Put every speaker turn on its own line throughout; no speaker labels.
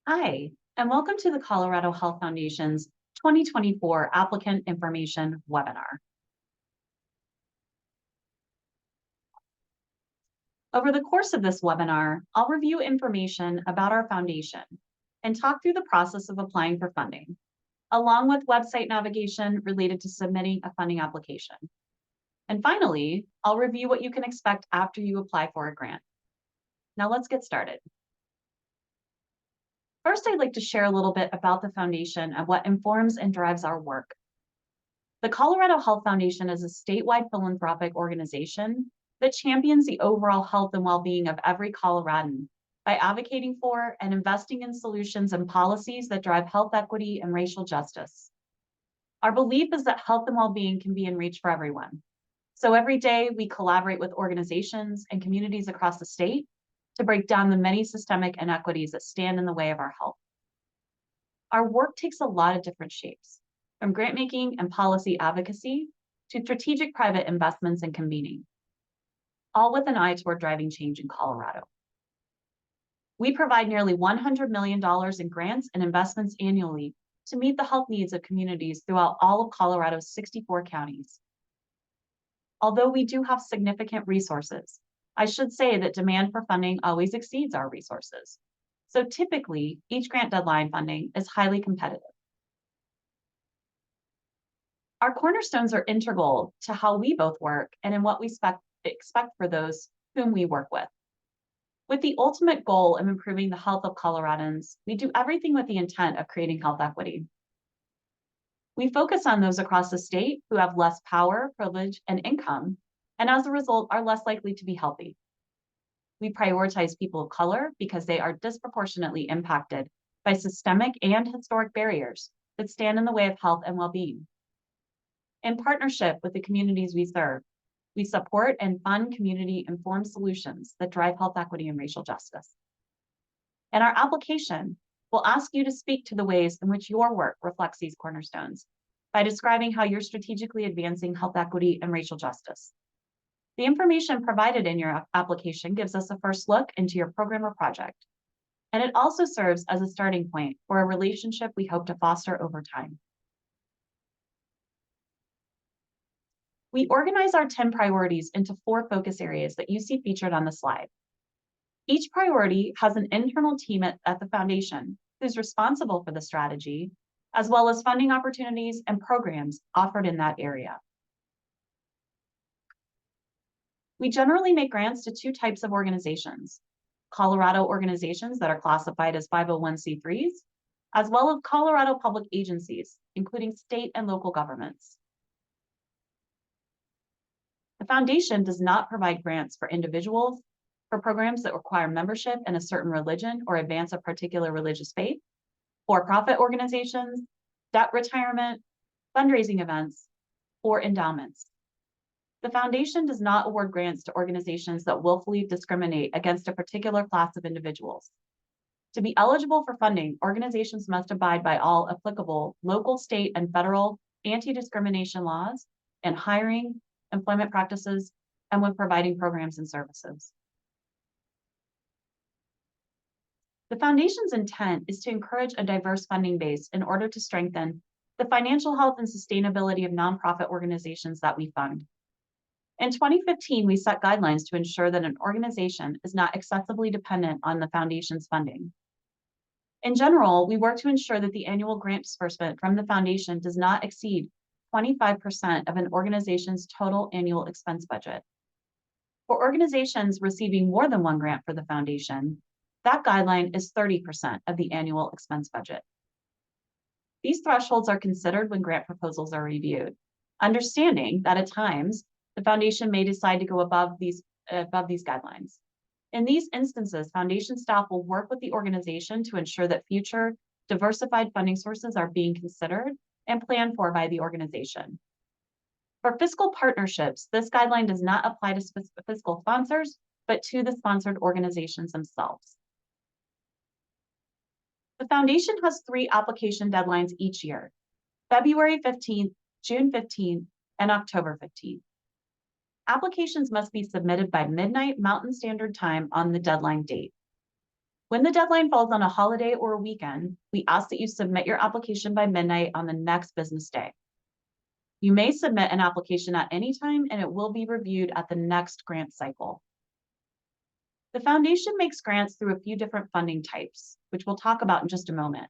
Hi, and welcome to the Colorado Health Foundation's 2024 Applicant Information Webinar. Over the course of this webinar, I'll review information about our foundation and talk through the process of applying for funding, along with website navigation related to submitting a funding application. And finally, I'll review what you can expect after you apply for a grant. Now let's get started. First, I'd like to share a little bit about the foundation and what informs and drives our work. The Colorado Health Foundation is a statewide philanthropic organization that champions the overall health and well-being of every Coloradan by advocating for and investing in solutions and policies that drive health equity and racial justice. Our belief is that health and well-being can be in reach for everyone. So every day we collaborate with organizations and communities across the state to break down the many systemic inequities that stand in the way of our health. Our work takes a lot of different shapes, from grant making and policy advocacy to strategic private investments and convening, all with an eye toward driving change in Colorado. We provide nearly $100 million in grants and investments annually to meet the health needs of communities throughout all of Colorado's 64 counties. Although we do have significant resources, I should say that demand for funding always exceeds our resources. So typically, each grant deadline funding is highly competitive. Our cornerstones are integral to how we both work and in what we expect for those whom we work with. With the ultimate goal of improving the health of Coloradans, we do everything with the intent of creating health equity. We focus on those across the state who have less power, privilege, and income, and as a result are less likely to be healthy. We prioritize people of color because they are disproportionately impacted by systemic and historic barriers that stand in the way of health and well-being. In partnership with the communities we serve, we support and fund community-informed solutions that drive health equity and racial justice. In our application, we'll ask you to speak to the ways in which your work reflects these cornerstones by describing how you're strategically advancing health equity and racial justice. The information provided in your application gives us a first look into your program or project, and it also serves as a starting point for a relationship we hope to foster over time. We organize our 10 priorities into 4 focus areas that you see featured on the slide. Each priority has an internal team at the foundation who's responsible for the strategy, as well as funding opportunities and programs offered in that area. We generally make grants to 2 types of organizations: Colorado organizations that are classified as 501c3s, as well as Colorado public agencies, including state and local governments. The foundation does not provide grants for individuals, for programs that require membership in a certain religion or advance a particular religious faith, for-profit organizations, debt retirement, fundraising events, or endowments. The foundation does not award grants to organizations that willfully discriminate against a particular class of individuals. To be eligible for funding, organizations must abide by all applicable local, state, and federal anti-discrimination laws in hiring, employment practices, and when providing programs and services. The foundation's intent is to encourage a diverse funding base in order to strengthen the financial health and sustainability of nonprofit organizations that we fund. In 2015, we set guidelines to ensure that an organization is not excessively dependent on the foundation's funding. In general, we work to ensure that the annual grant disbursement from the foundation does not exceed 25% of an organization's total annual expense budget. For organizations receiving more than 1 grant for the foundation, that guideline is 30% of the annual expense budget. These thresholds are considered when grant proposals are reviewed, understanding that at times, the foundation may decide to go above these guidelines. In these instances, foundation staff will work with the organization to ensure that future diversified funding sources are being considered and planned for by the organization. For fiscal partnerships, this guideline does not apply to fiscal sponsors, but to the sponsored organizations themselves. The foundation has 3 application deadlines each year: February 15th, June 15th, and October 15th. Applications must be submitted by midnight Mountain Standard Time on the deadline date. When the deadline falls on a holiday or a weekend, we ask that you submit your application by midnight on the next business day. You may submit an application at any time and it will be reviewed at the next grant cycle. The foundation makes grants through a few different funding types, which we'll talk about in just a moment.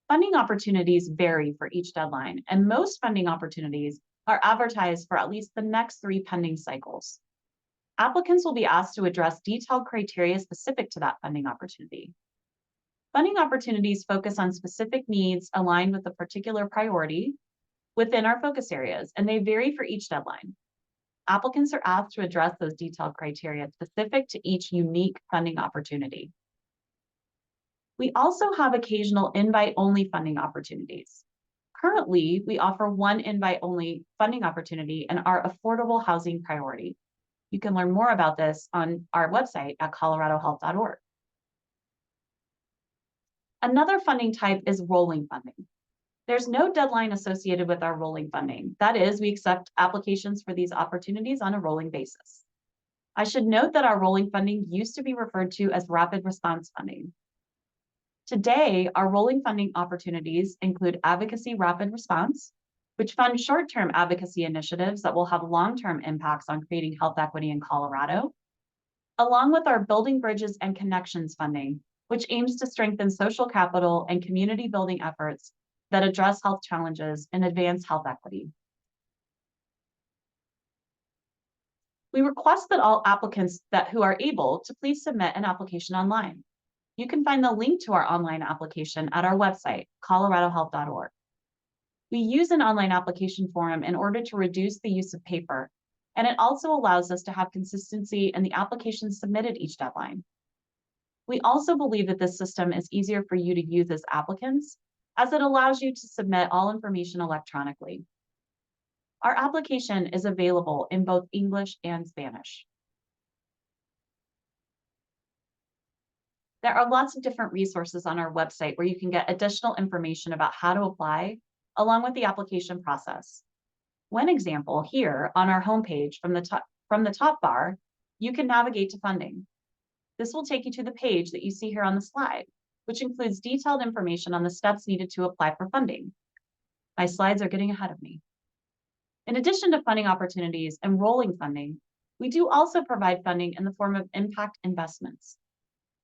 Funding opportunities vary for each deadline, and most funding opportunities are advertised for at least the next 3 pending cycles. Applicants will be asked to address detailed criteria specific to that funding opportunity. Funding opportunities focus on specific needs aligned with a particular priority within our focus areas, and they vary for each deadline. Applicants are asked to address those detailed criteria specific to each unique funding opportunity. We also have occasional invite-only funding opportunities. Currently, we offer one invite-only funding opportunity in our affordable housing priority. You can learn more about this on our website at coloradohealth.org. Another funding type is rolling funding. There's no deadline associated with our rolling funding. That is, we accept applications for these opportunities on a rolling basis. I should note that our rolling funding used to be referred to as rapid response funding. Today, our rolling funding opportunities include Advocacy Rapid Response, which fund short-term advocacy initiatives that will have long-term impacts on creating health equity in Colorado, along with our Building Bridges and Connections funding, which aims to strengthen social capital and community building efforts that address health challenges and advance health equity. We request that all applicants who are able to please submit an application online. You can find the link to our online application at our website, coloradohealth.org. We use an online application form in order to reduce the use of paper, and it also allows us to have consistency in the applications submitted each deadline. We also believe that this system is easier for you to use as applicants, as it allows you to submit all information electronically. Our application is available in both English and Spanish. There are lots of different resources on our website where you can get additional information about how to apply, along with the application process. One example here on our homepage from the top bar, you can navigate to funding. This will take you to the page that you see here on the slide, which includes detailed information on the steps needed to apply for funding. My slides are getting ahead of me. In addition to funding opportunities and rolling funding, we do also provide funding in the form of impact investments.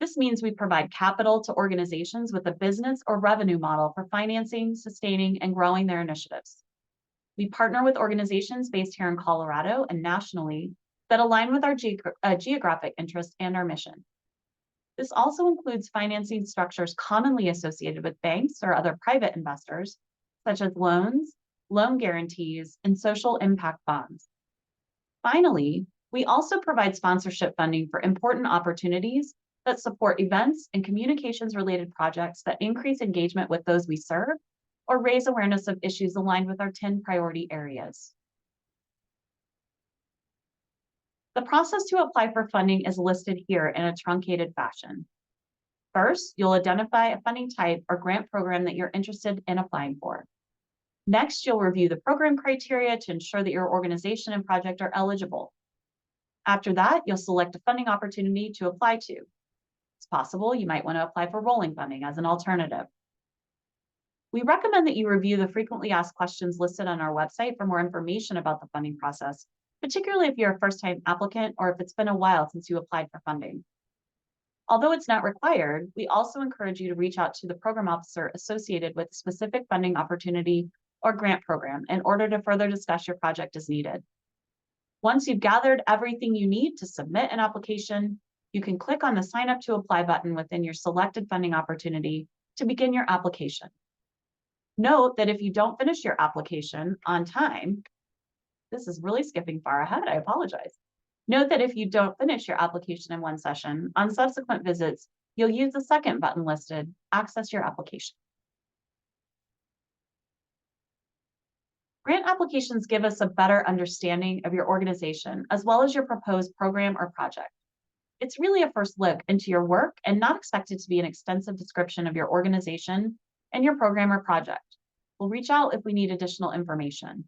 This means we provide capital to organizations with a business or revenue model for financing, sustaining, and growing their initiatives. We partner with organizations based here in Colorado and nationally that align with our geographic interests and our mission. This also includes financing structures commonly associated with banks or other private investors, such as loans, loan guarantees, and social impact bonds. Finally, we also provide sponsorship funding for important opportunities that support events and communications-related projects that increase engagement with those we serve or raise awareness of issues aligned with our 10 priority areas. The process to apply for funding is listed here in a truncated fashion. First, you'll identify a funding type or grant program that you're interested in applying for. Next, you'll review the program criteria to ensure that your organization and project are eligible. After that, you'll select a funding opportunity to apply to. It's possible you might want to apply for rolling funding as an alternative. We recommend that you review the frequently asked questions listed on our website for more information about the funding process, particularly if you're a first-time applicant or if it's been a while since you applied for funding. Although it's not required, we also encourage you to reach out to the program officer associated with a specific funding opportunity or grant program in order to further discuss your project as needed. Once you've gathered everything you need to submit an application, you can click on the Sign Up to Apply button within your selected funding opportunity to begin your application. Note that if you don't finish your application on time, this is really skipping far ahead, I apologize. Note that if you don't finish your application in one session, on subsequent visits, you'll use the second button listed, Access Your Application. Grant applications give us a better understanding of your organization as well as your proposed program or project. It's really a first look into your work and not expected to be an extensive description of your organization and your program or project. We'll reach out if we need additional information.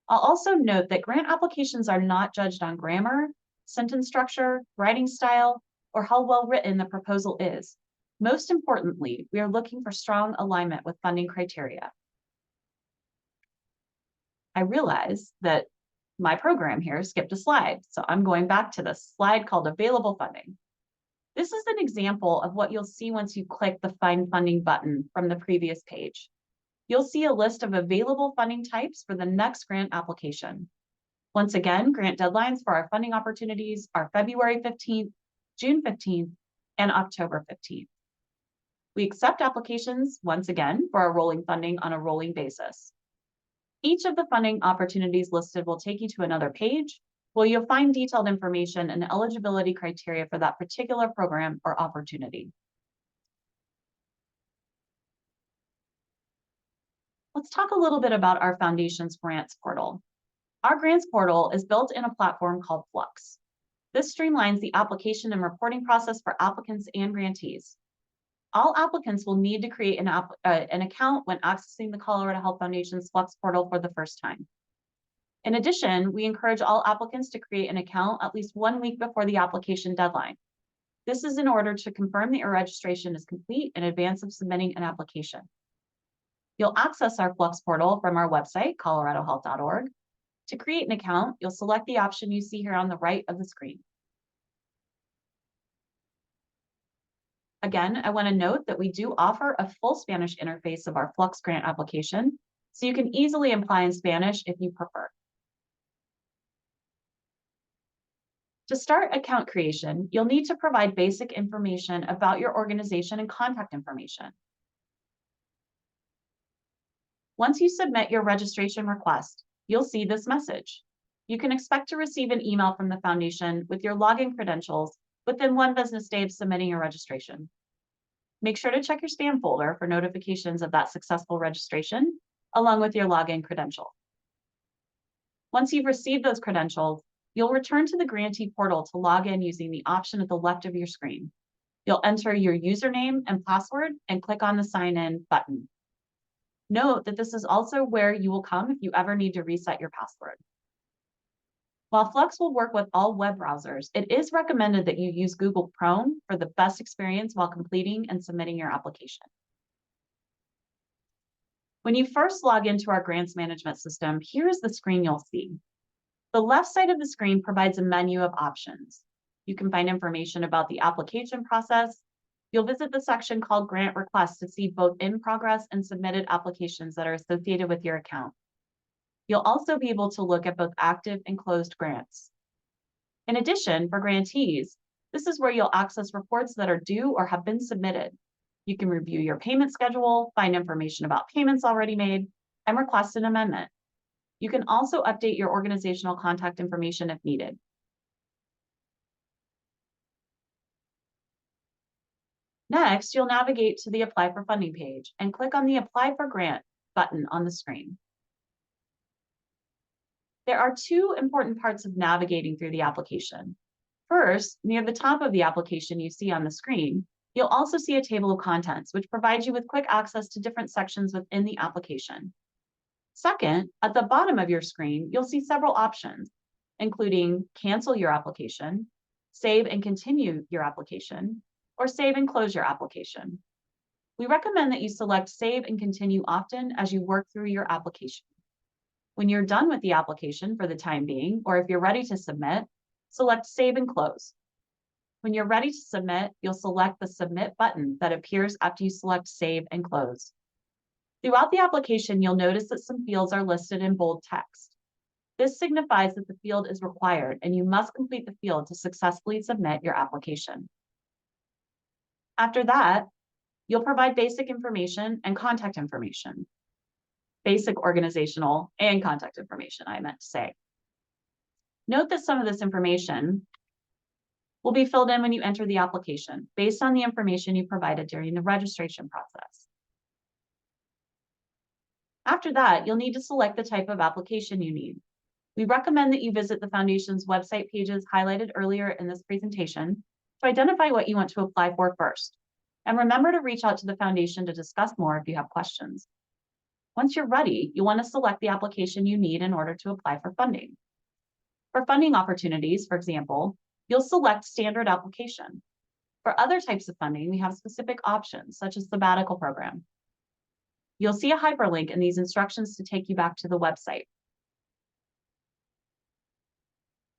I'll also note that grant applications are not judged on grammar, sentence structure, writing style, or how well written the proposal is. Most importantly, we are looking for strong alignment with funding criteria. I realize that my program here skipped a slide, so I'm going back to this slide called Available Funding. This is an example of what you'll see once you click the Find Funding button from the previous page. You'll see a list of available funding types for the next grant application. Once again, grant deadlines for our funding opportunities are February 15th, June 15th, and October 15th. We accept applications, once again, for our rolling funding on a rolling basis. Each of the funding opportunities listed will take you to another page where you'll find detailed information and eligibility criteria for that particular program or opportunity. Let's talk a little bit about our Foundation's Grants portal. Our Grants portal is built in a platform called Flux. This streamlines the application and reporting process for applicants and grantees. All applicants will need to create an account when accessing the Colorado Health Foundation's Flux portal for the first time. In addition, we encourage all applicants to create an account at least 1 week before the application deadline. This is in order to confirm that your registration is complete in advance of submitting an application. You'll access our Flux portal from our website, coloradohealth.org. To create an account, you'll select the option you see here on the right of the screen. Again, I want to note that we do offer a full Spanish interface of our Flux grant application, so you can easily apply in Spanish if you prefer. To start account creation, you'll need to provide basic information about your organization and contact information. Once you submit your registration request, you'll see this message. You can expect to receive an email from the Foundation with your login credentials within 1 business day of submitting your registration. Make sure to check your spam folder for notifications of that successful registration, along with your login credential. Once you've received those credentials, you'll return to the grantee portal to log in using the option at the left of your screen. You'll enter your username and password and click on the Sign In button. Note that this is also where you will come if you ever need to reset your password. While Flux will work with all web browsers, it is recommended that you use Google Chrome for the best experience while completing and submitting your application. When you first log into our grants management system, here is the screen you'll see. The left side of the screen provides a menu of options. You can find information about the application process. You'll visit the section called Grant Requests to see both in progress and submitted applications that are associated with your account. You'll also be able to look at both active and closed grants. In addition, for grantees, this is where you'll access reports that are due or have been submitted. You can review your payment schedule, find information about payments already made, and request an amendment. You can also update your organizational contact information if needed. Next, you'll navigate to the Apply for Funding page and click on the Apply for Grant button on the screen. There are 2 important parts of navigating through the application. First, near the top of the application you see on the screen, you'll also see a table of contents, which provides you with quick access to different sections within the application. Second, at the bottom of your screen, you'll see several options, including cancel your application, save and continue your application, or save and close your application. We recommend that you select save and continue often as you work through your application. When you're done with the application for the time being, or if you're ready to submit, select save and close. When you're ready to submit, you'll select the submit button that appears after you select save and close. Throughout the application, you'll notice that some fields are listed in bold text. This signifies that the field is required and you must complete the field to successfully submit your application. After that, you'll provide basic information and contact information. Basic organizational and contact information, I meant to say. Note that some of this information will be filled in when you enter the application based on the information you provided during the registration process. After that, you'll need to select the type of application you need. We recommend that you visit the Foundation's website pages highlighted earlier in this presentation to identify what you want to apply for first. And remember to reach out to the Foundation to discuss more if you have questions. Once you're ready, you'll want to select the application you need in order to apply for funding. For funding opportunities, for example, you'll select Standard Application. For other types of funding, we have specific options, such as sabbatical program. You'll see a hyperlink in these instructions to take you back to the website.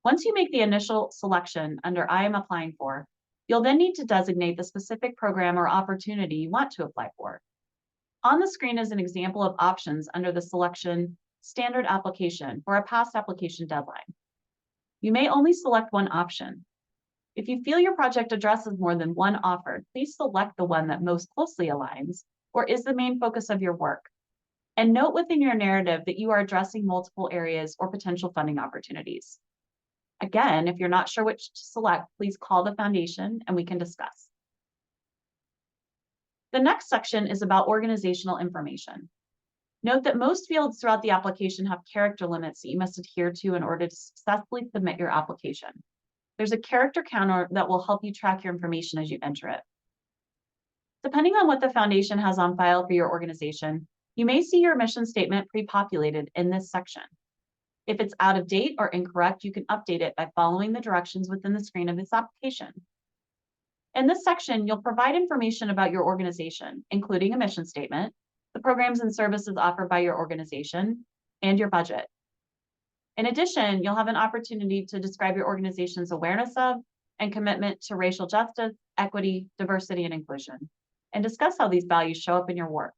Once you make the initial selection under I am applying for, you'll then need to designate the specific program or opportunity you want to apply for. On the screen is an example of options under the selection standard application for a past application deadline. You may only select one option. If you feel your project addresses more than one offered, please select the one that most closely aligns or is the main focus of your work. And note within your narrative that you are addressing multiple areas or potential funding opportunities. Again, if you're not sure which to select, please call the foundation and we can discuss. The next section is about organizational information. Note that most fields throughout the application have character limits that you must adhere to in order to successfully submit your application. There's a character counter that will help you track your information as you enter it. Depending on what the foundation has on file for your organization, you may see your mission statement pre-populated in this section. If it's out of date or incorrect, you can update it by following the directions within the screen of this application. In this section, you'll provide information about your organization, including a mission statement, the programs and services offered by your organization, and your budget. In addition, you'll have an opportunity to describe your organization's awareness of and commitment to racial justice, equity, diversity, and inclusion, and discuss how these values show up in your work.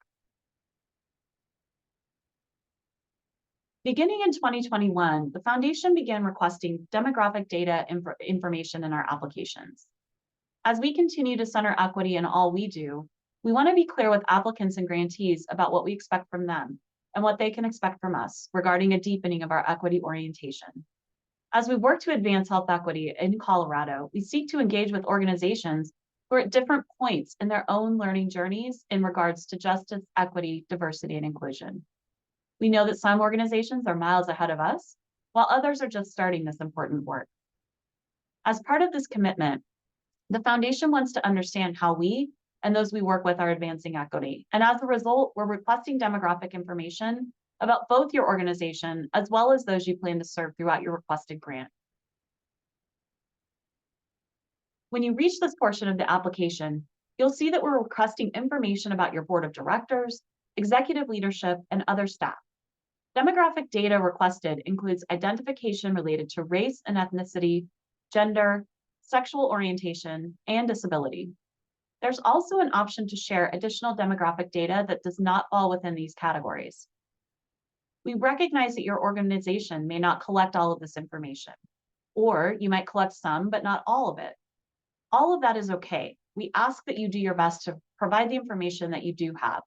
Beginning in 2021, the foundation began requesting demographic data information in our applications. As we continue to center equity in all we do, we want to be clear with applicants and grantees about what we expect from them and what they can expect from us regarding a deepening of our equity orientation. As we work to advance health equity in Colorado, we seek to engage with organizations who are at different points in their own learning journeys in regards to justice, equity, diversity, and inclusion. We know that some organizations are miles ahead of us, while others are just starting this important work. As part of this commitment, the foundation wants to understand how we and those we work with are advancing equity. And as a result, we're requesting demographic information about both your organization as well as those you plan to serve throughout your requested grant. When you reach this portion of the application, you'll see that we're requesting information about your board of directors, executive leadership, and other staff. Demographic data requested includes identification related to race and ethnicity, gender, sexual orientation, and disability. There's also an option to share additional demographic data that does not fall within these categories. We recognize that your organization may not collect all of this information, or you might collect some, but not all of it. All of that is okay. We ask that you do your best to provide the information that you do have.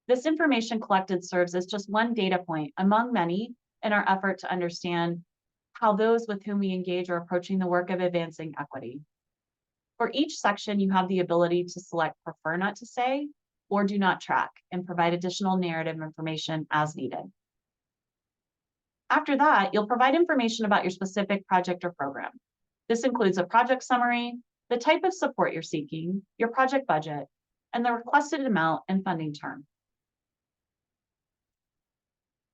This information collected serves as just one data point among many in our effort to understand how those with whom we engage are approaching the work of advancing equity. For each section, you have the ability to select prefer not to say or do not track and provide additional narrative information as needed. After that, you'll provide information about your specific project or program. This includes a project summary, the type of support you're seeking, your project budget, and the requested amount and funding term.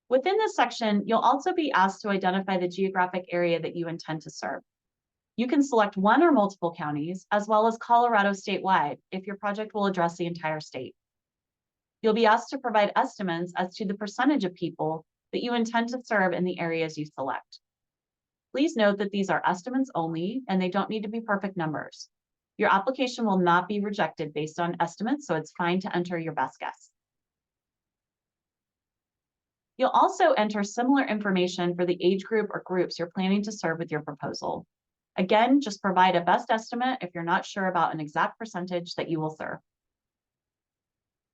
Within this section, you'll also be asked to identify the geographic area that you intend to serve. You can select one or multiple counties, as well as Colorado statewide, if your project will address the entire state. You'll be asked to provide estimates as to the percentage of people that you intend to serve in the areas you select. Please note that these are estimates only, and they don't need to be perfect numbers. Your application will not be rejected based on estimates, so it's fine to enter your best guess. You'll also enter similar information for the age group or groups you're planning to serve with your proposal. Again, just provide a best estimate if you're not sure about an exact percentage that you will serve.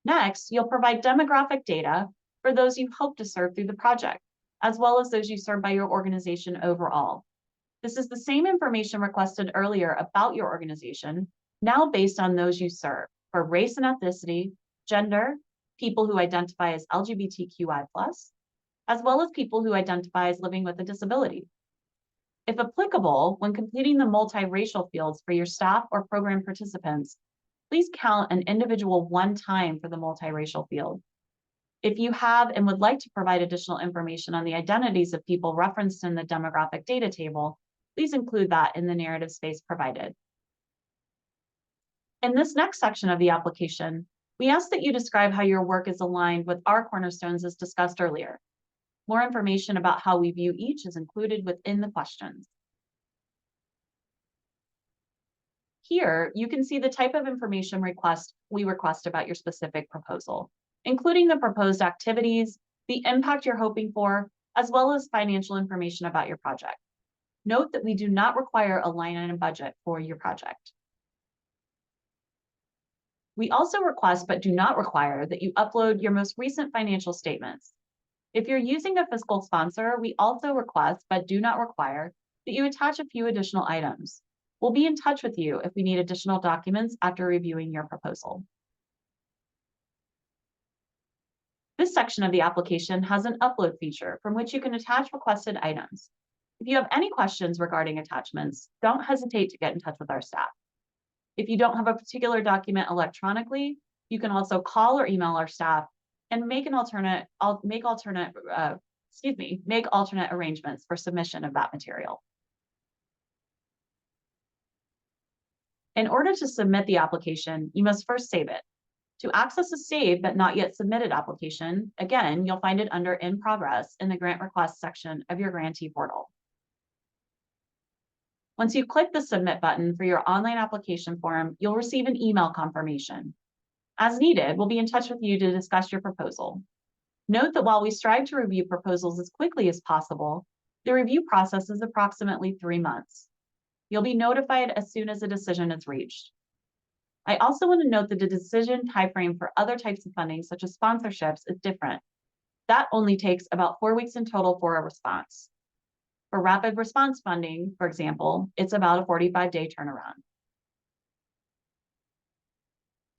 Next, you'll provide demographic data for those you hope to serve through the project, as well as those you serve by your organization overall. This is the same information requested earlier about your organization, now based on those you serve for race and ethnicity, gender, people who identify as LGBTQI+, as well as people who identify as living with a disability. If applicable, when completing the multiracial fields for your staff or program participants, please count an individual one time for the multiracial field. If you have and would like to provide additional information on the identities of people referenced in the demographic data table, please include that in the narrative space provided. In this next section of the application, we ask that you describe how your work is aligned with our cornerstones as discussed earlier. More information about how we view each is included within the questions. Here, you can see the type of information we request about your specific proposal, including the proposed activities, the impact you're hoping for, as well as financial information about your project. Note that we do not require a line item budget for your project. We also request but do not require that you upload your most recent financial statements. If you're using a fiscal sponsor, we also request but do not require that you attach a few additional items. We'll be in touch with you if we need additional documents after reviewing your proposal. This section of the application has an upload feature from which you can attach requested items. If you have any questions regarding attachments, don't hesitate to get in touch with our staff. If you don't have a particular document electronically, you can also call or email our staff and make alternate arrangements for submission of that material. In order to submit the application, you must first save it. To access a saved but not yet submitted application, again, you'll find it under In Progress in the Grant Request section of your grantee portal. Once you click the Submit button for your online application form, you'll receive an email confirmation. As needed, we'll be in touch with you to discuss your proposal. Note that while we strive to review proposals as quickly as possible, the review process is approximately 3 months. You'll be notified as soon as a decision is reached. I also want to note that the decision timeframe for other types of funding, such as sponsorships, is different. That only takes about 4 weeks in total for a response. For rapid response funding, for example, it's about a 45-day turnaround.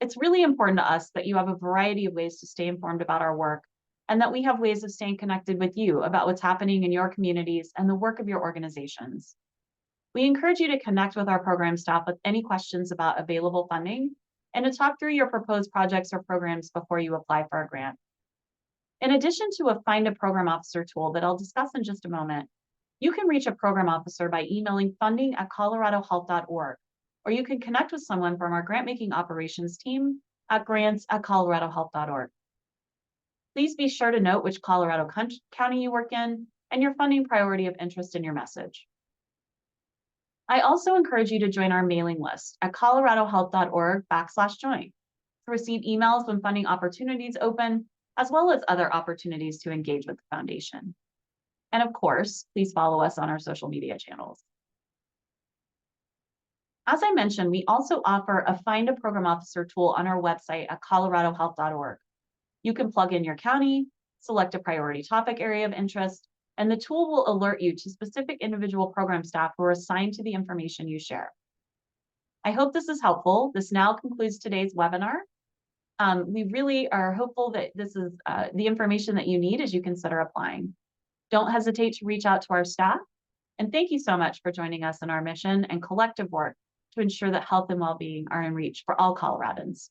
It's really important to us that you have a variety of ways to stay informed about our work, and that we have ways of staying connected with you about what's happening in your communities and the work of your organizations. We encourage you to connect with our program staff with any questions about available funding and to talk through your proposed projects or programs before you apply for a grant. In addition to a Find a Program Officer tool that I'll discuss in just a moment, you can reach a program officer by emailing funding@coloradohealth.org, or you can connect with someone from our grant-making operations team at grants@coloradohealth.org. Please be sure to note which Colorado county you work in and your funding priority of interest in your message. I also encourage you to join our mailing list at coloradohealth.org/join to receive emails when funding opportunities open, as well as other opportunities to engage with the foundation. And of course, please follow us on our social media channels. As I mentioned, we also offer a Find a Program Officer tool on our website at coloradohealth.org. You can plug in your county, select a priority topic area of interest, and the tool will alert you to specific individual program staff who are assigned to the information you share. I hope this is helpful. This now concludes today's webinar. We really are hopeful that this is the information that you need as you consider applying. Don't hesitate to reach out to our staff. And thank you so much for joining us in our mission and collective work to ensure that health and well-being are in reach for all Coloradans.